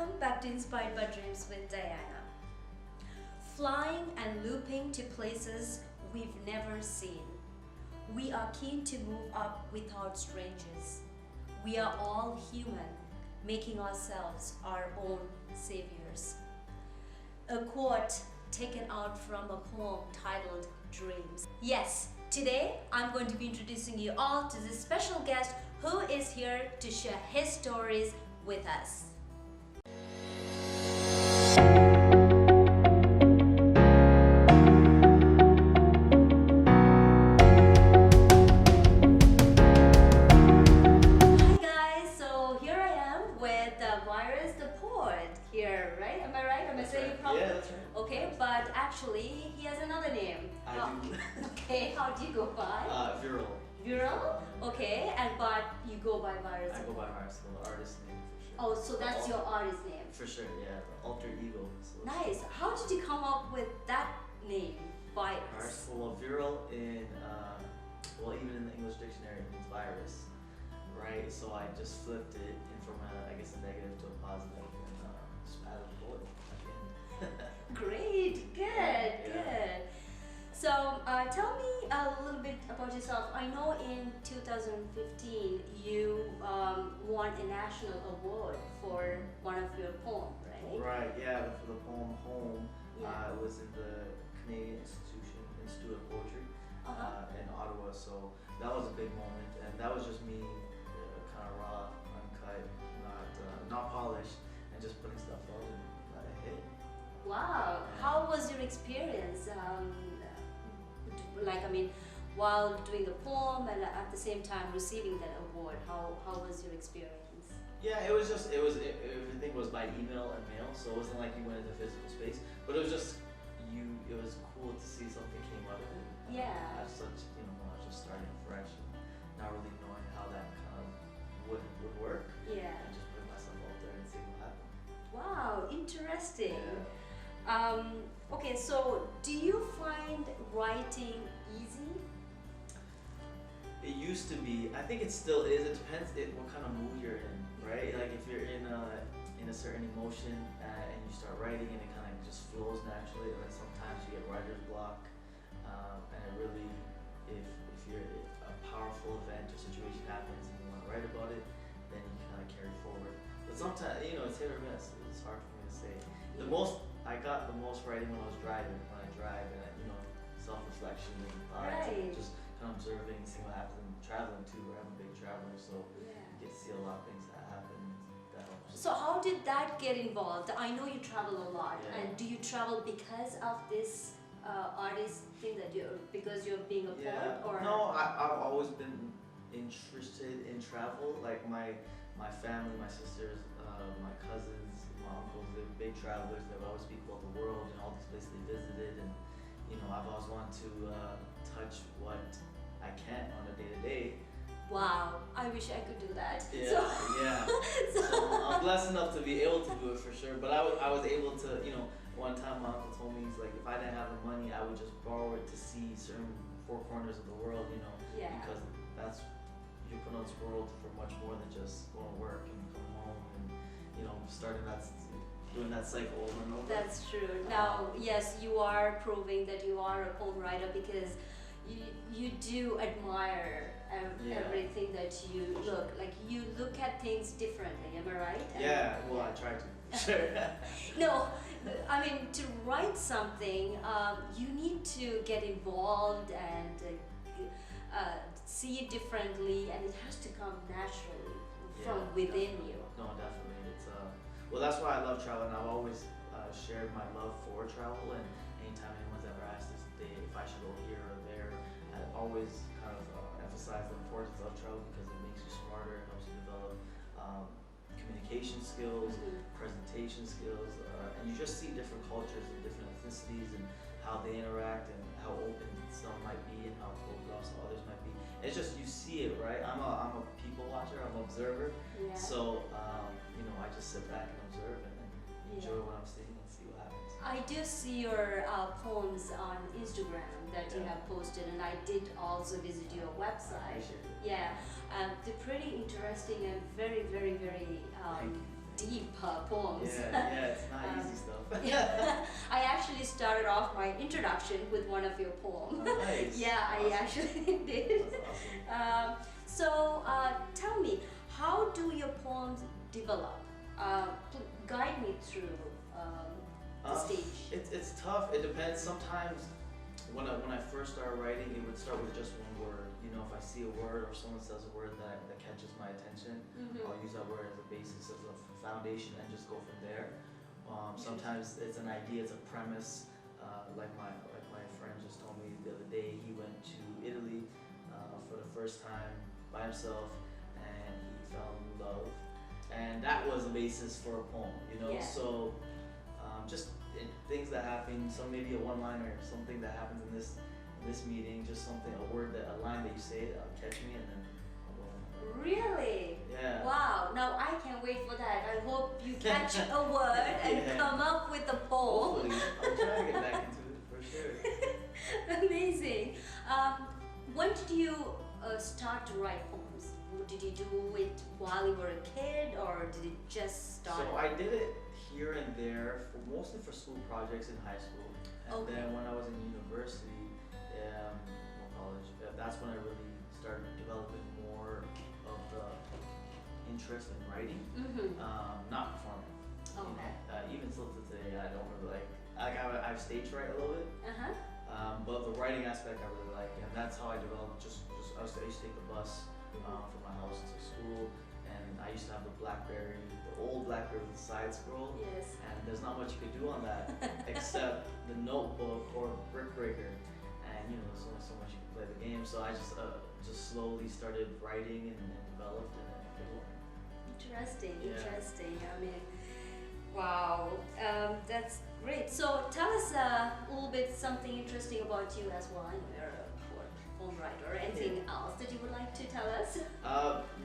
Welcome back to Inspired by Dreams with Diana. Flying and looping to places we've never seen. We are keen to move up without strangers. We are all human, making ourselves our own saviors. A quote taken out from a poem titled Dreams. Yes, today I'm going to be introducing you all to this special guest who is here to share his stories with us. Hi guys, so here I am with Virus the Poet here, right? Am I right? Am I saying it properly? Yeah, that's right. Okay, but actually he has another name. I do. Okay, how do you go by? Viral. Viral? Okay, but you go by Virus. I go by Mars, the artist name for sure. Oh, so that's your artist name. For sure, yeah, the alter ego. So Nice. How did you come up with that name, Mars. Virus? Well, viral in, even in the English dictionary it means virus, right? So I just flipped it in from a negative to a positive, and just added a bullet at the end. Great, good, good. So tell me a little bit about yourself. I know in 2015 you won a national award for one of your poems, right? Right, yeah, for the poem Home, Yeah. it was in the Canadian Institute of Poetry. In Ottawa, so that was a big moment, and that was just me, kind of raw, uncut, not polished, and just putting stuff out and let it hit. Wow. How was your experience? While doing the poem and at the same time receiving that award, how was your experience? Yeah, everything was by email and mail, so it wasn't like you went into physical space, but it was just it was cool to see something came out of it. Yeah. As such, when I was just starting fresh and not really knowing how that kind of would work. Yeah. And just putting myself out there and seeing what happened. Wow, interesting. Yeah. Okay, so do you find writing easy? It used to be. I think it still is. It depends what kind of mood you're in, right? Like if you're in a certain emotion and you start writing and it kind of just flows naturally. And then sometimes you get writer's block, and it really, if a powerful event or situation happens and you want to write about it, then you kind of carry forward. But sometimes it's hit or miss. It's hard for me to say. I got the most writing when I was driving. When I drive and self-reflection and thoughts and Right. just kind of observing, seeing what happens. And traveling too. I'm a big traveler, so Yeah. you get to see a lot of things that happen. That helps. So how did that get involved? I know you travel a lot, Yeah. and do you travel because of this artist thing because you're being a poet, or? No, I've always been interested in travel. Like my family, my sisters, my cousins, my uncles, they're big travelers. They always speak about the world and all these places they visited, and I've always wanted to touch what I can on a day-to-day. Wow, I wish I could do that. Yeah, yeah. So I'm blessed enough to be able to do it for sure. But I was able to, one time my uncle told me, he's like, if I didn't have the money, I would just borrow it to see certain four corners of the world, Yeah. because you're put on this world for much more than just going to work and coming home and, doing that cycle over and over. That's true. Now, yes, you are proving that you are a poem writer because you do admire Yeah. everything that you look like. You look at things differently. Am I right? Yeah, well, I try to. Sure. No, I mean to write something, you need to get involved and see it differently, and it has to come naturally from Yeah, within definitely. you. No, definitely. It's that's why I love traveling. I've always shared my love for travel, and anytime anyone's ever asked if I should go here or there, I always kind of emphasize the importance of travel because it makes you smarter, it helps you develop communication skills, presentation skills, and you just see different cultures and different ethnicities and how they interact and how open some might be and how closed off some others might be. It's just you see it, right? I'm a people watcher. I'm an observer. Yeah. So I just sit back and observe and enjoy Yeah. what I'm seeing and see what happens. I do see your poems on Instagram that you Yeah. have posted, and I did also visit your I website. appreciate it. Yeah, they're pretty interesting and very, very, very Thank you. deep poems. Yeah, it's not easy stuff. Yeah. I actually started off my introduction with one of your poems. Oh, nice. Yeah, I Awesome. actually did. That's awesome. So tell me, how do your poems develop? Guide me through the stage. It's tough. It depends. Sometimes when I first started writing, it would start with just one word. You know, if I see a word or someone says a word that catches my attention, I'll use that word as a basis, as a foundation, and just go from there. Sometimes it's an idea, it's a premise. Like my friend just told me the other day, he went to Italy for the first time by himself, and he fell in love, and that was the basis for a poem. You know, Yeah. so just things that happen. Some maybe a one-liner, something that happens in this meeting, just something, a word, a line that you say that'll catch me, and then I'll go from there. Really? Yeah. Wow, now I can't wait for that. I hope you catch a word and Yeah. come up with a poem. Hopefully, I'm trying to get back into it for sure. Amazing. When did you start to write poems? Did you do it while you were a kid, or did it just start? So I did it here and there, mostly for school projects in high school, and Okay. then when I was in university, or college, that's when I really started developing more of the interest in writing, not performing. You Okay. know, even still to today, I don't really I've stage fright a little bit, Uh-huh. but the writing aspect I really like, and that's how I developed. I used to take the bus from my house to school, and I used to have the BlackBerry, the old BlackBerry with the side scroll, Yes. and there's not much you could do on that except the notebook or brick breaker, and you know there's only so much you can play the game. So I just slowly started writing and developed, and then it went. Interesting, Yeah. interesting. I mean, wow, that's great. So tell us a little bit something interesting about you as well. I know you're a poem writer. Anything else that you would like to tell us?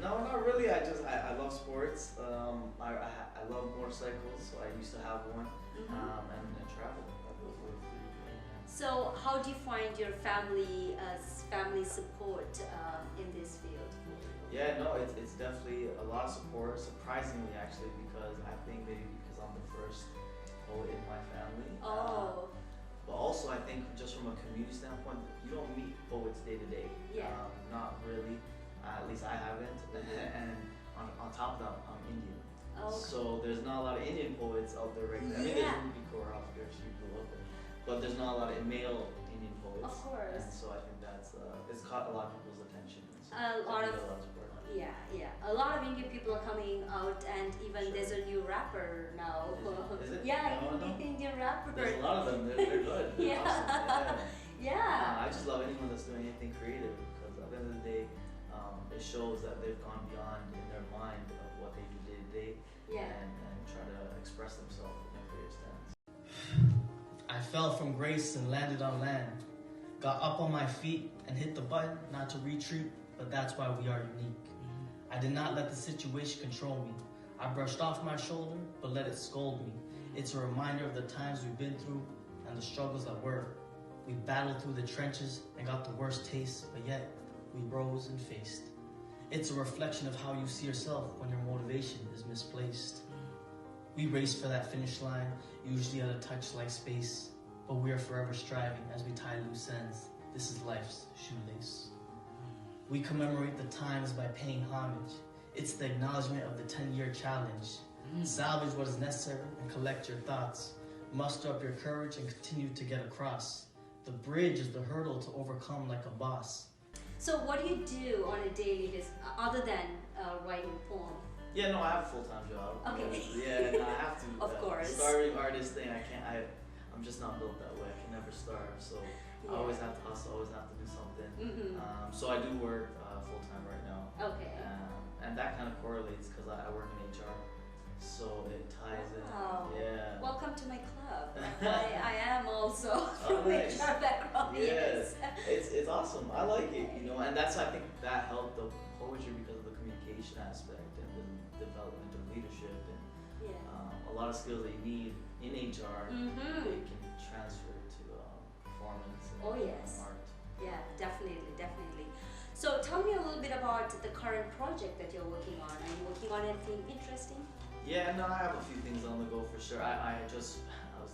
No, not really. I love sports. I love motorcycles, so I used to have one, and travel. Those were the three. So how do you find your family support in this field? Yeah, no, it's definitely a lot of support. Surprisingly, actually, because I think maybe because I'm the first poet in my family. Oh, But also, I think just from a community standpoint, you don't meet poets day to day. Yeah. Not really. At least I haven't. And on top of that, I'm Indian. okay. So there's not a lot of Indian poets out there right now. I mean, Yeah. there's Rupi Kaur out there, she blew up, but there's not a lot of male Indian poets. Of course. And so I think that's it's caught a lot of people's attention. And so A lot we of- get a lot of support on it. Yeah. A lot of Indian people are coming out, and even Sure. there's a new rapper now. Is it? Yeah, No, no. Indian rapper. There's a lot of them. They're good. They're Yeah. awesome. Yeah. I just love anyone that's doing anything creative, because at the end of the day, it shows that they've gone beyond in their mind of what they do day to day, Yeah. and try to express themselves in their creative stance. I fell from grace and landed on land. Got up on my feet and hit the button not to retreat, but that's why we are unique. I did not let the situation control me. I brushed off my shoulder, but let it scold me. It's a reminder of the times we've been through and the struggles that were. We battled through the trenches and got the worst taste, but yet we rose and faced. It's a reflection of how you see yourself when your motivation is misplaced. We race for that finish line, usually at a touch-like space, but we are forever striving as we tie loose ends. This is life's shoelace. We commemorate the times by paying homage. It's the acknowledgement of the 10-year challenge. Salvage what is necessary and collect your thoughts. Muster up your courage and continue to get across. The bridge is the hurdle to overcome like a boss. So what do you do on a daily basis other than writing a poem? Yeah, no, I have a full-time job. Okay. Yeah, no, I have to. Of course. Starving artist thing, I can't. I'm just not built that way. I can never starve. So I always have to hustle. Always have to do something. So I do work full-time right now. Okay. And that kind of correlates because I work in HR, so it ties Wow. in. Yeah. Welcome to my club. I am also Oh, from nice. HR background. Yes. Yes. It's awesome. I like it, you know, and that's I think that helped the poetry because of the communication aspect and the development of leadership and Yeah. a lot of skills that you need in HR. Mhm. They can transfer to performance and Oh, yes. art. Yeah, definitely. So tell me a little bit about the current project that you're working on. Are you working on anything interesting? Yeah, no, I have a few things on the go for sure. I was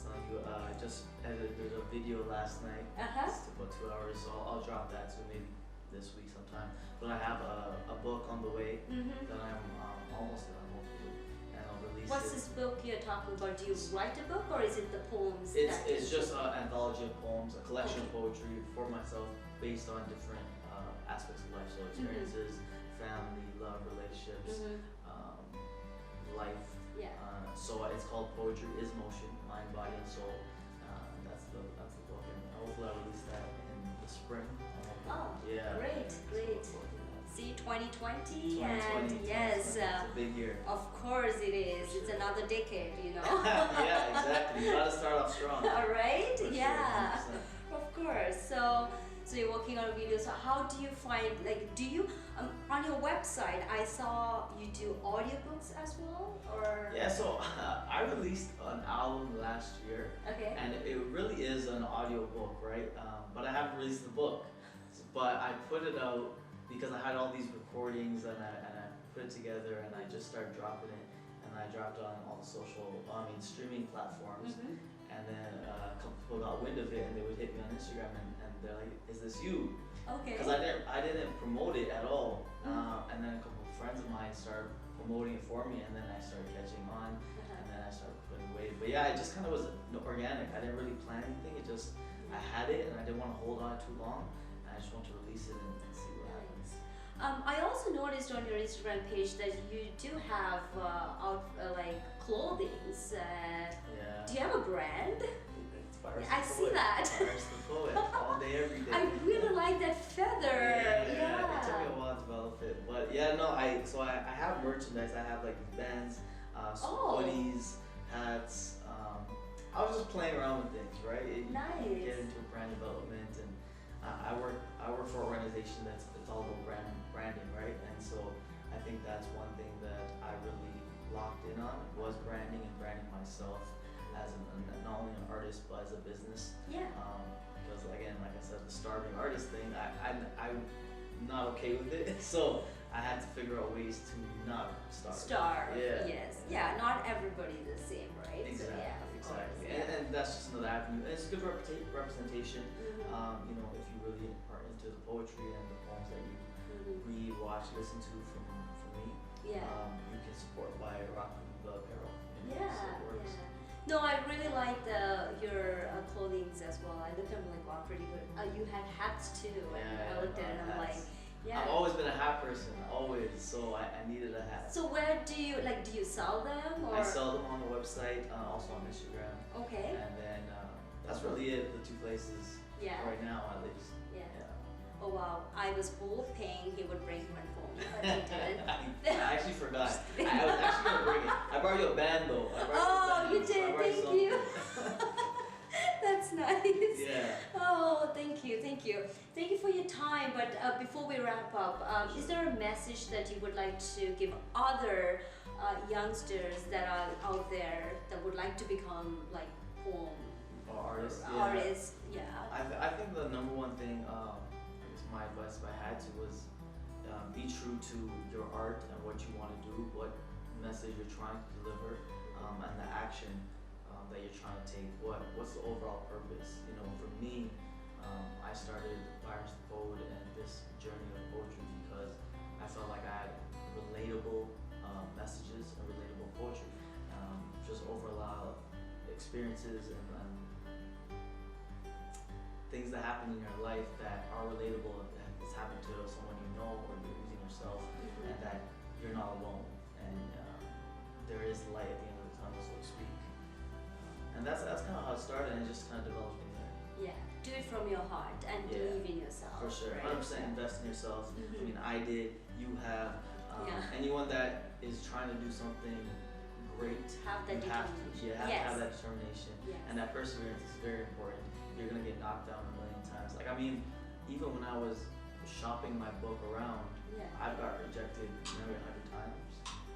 telling you, I just edited a video last night. It's about 2 hours, so I'll drop that soon, maybe this week sometime. But I have a book on the way that I'm almost done, hopefully, and I'll release What's it. this book you're talking about? Do you write a book or is it the poems? It's just an anthology of poems, a collection of poetry for myself based on different aspects of life, so experiences, family, love, relationships, life. Yeah. So it's called Poetry is Motion, Mind, Body, and Soul. That's the book, and hopefully I'll release that in the spring. Oh, Yeah. great, That's great. what I'm working on. See, 2020, 2020, and yes, it's a big year. of course it is. It's another decade, you know. Yeah, exactly. You gotta start off strong. All right? For sure, Yeah, 100%. of course. So you're working on a video. So how do you find, like, do you, on your website, I saw you do audiobooks as well, or? Yeah, so I released an album last year, Okay. and it really is an audio book, right? But I haven't released the book. But I put it out because I had all these recordings, and I put it together, and I just started dropping it, and I dropped it on all the streaming platforms. And then a couple people got wind of it, and they would hit me on Instagram, and they're like, "Is this you?" Okay. Because I didn't promote it at all. And then a couple of friends of mine started promoting it for me, and then I started catching on, and then I started putting weight. But yeah, it just kind of was organic. I didn't really plan anything. It just I had it, and I didn't want to hold on too long. I just wanted to release it and see what happens. I also noticed on your Instagram page that you do have like clothings. Yeah. Do you have a brand? It's Virus I the see Poet. that. Virus the Poet, all day, every day. I really like that feather. Yeah, it took me a while to develop it, but yeah, no, I have merchandise. I have like bands, hoodies, hats. I was just playing around with things, right? You Nice. get into brand development, and I work for an organization it's all about branding, right? And so I think that's one thing that I really locked in on was branding and branding myself as not only an artist but as a business. Yeah. Because again, like I said, the starving artist thing, I'm not okay with it. So I had to figure out ways to not starve. Yeah. Yes. Yeah. Not everybody is the same, right? Exactly. So, yeah, of Exactly. course, yeah. And that's just another avenue. And it's good representation. You know, if you really are into the poetry and the poems that you read, watch, listen to from me, Yeah. you can support by rocking the apparel. You know, Yeah, so it works. yeah. No, I really like your clothings as well. I looked at them like, wow, pretty good. You had hats too, and Yeah, I looked at it and I'm like, hats. yeah. I've always been a hat person, always. So I needed a hat. So where do you sell them or? I sell them on the website, also on Instagram, Okay. and then that's really it. The two places Yeah. right now, at least. Yeah. Yeah. Oh wow, I was hoping he would bring one for me, but he didn't. I actually forgot. I was actually gonna bring it. I brought you a band though. Oh, you did. Thank you. That's nice. Yeah. Oh, thank you, thank you, thank you for your time. But before we wrap up, is there a message that you would like to give other youngsters that are out there that would like to become like poem Artists. Yeah. artists? Yeah. I think the number one thing, I guess my advice if I had to was be true to your art and what you want to do, what message you're trying to deliver, and the action that you're trying to take. What's the overall purpose? You know, for me, I started Virus the Poet and this journey of poetry because I felt like I had relatable messages and relatable poetry. Just over a lot of experiences and things that happen in your life that are relatable, that has happened to someone you know or you're using yourself, and that you're not alone, and there is light at the end of the tunnel, so to speak. And that's kind of how it started, and it just kind of developed from there. Yeah. Do it from your heart and Yeah. believe in yourself. For sure, right? 100% invest in yourself. I mean, I did, you have. Yeah. Anyone that is trying to do something great, Have that you have to, determination. you have Yes. to have that determination, Yes. and that perseverance is very important. You're gonna get knocked down a million times. Like, I mean, even when I was shopping my book around, Yeah. I've got rejected maybe 100 times.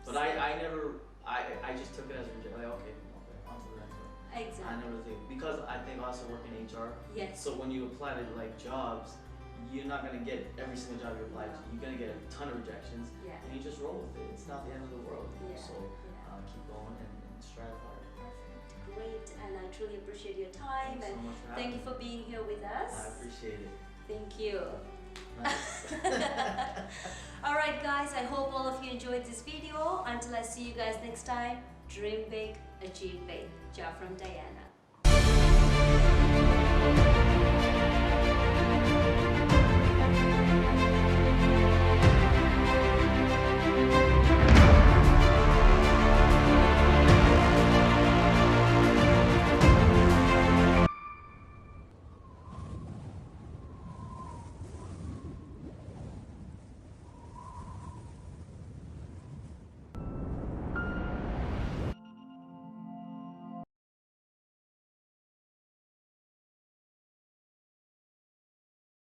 But I never, I just took it as rejection. Like, okay, on to the next one. I Exactly. never think, because I think I also work in HR. Yes. So when you apply to like jobs, you're not gonna get every single job you apply to. You're gonna get a ton of rejections, Yeah. and you just roll with it. It's not the end of the world. You know? Yeah. So Yeah. keep going and strive hard. Perfect. Great. And I truly appreciate your time. Thanks so much for Thank having you for being here with me. us. I appreciate it. Thank you. Nice. Alright guys, I hope all of you enjoyed this video. Until I see you guys next time, dream big, achieve big. Ciao from Diana.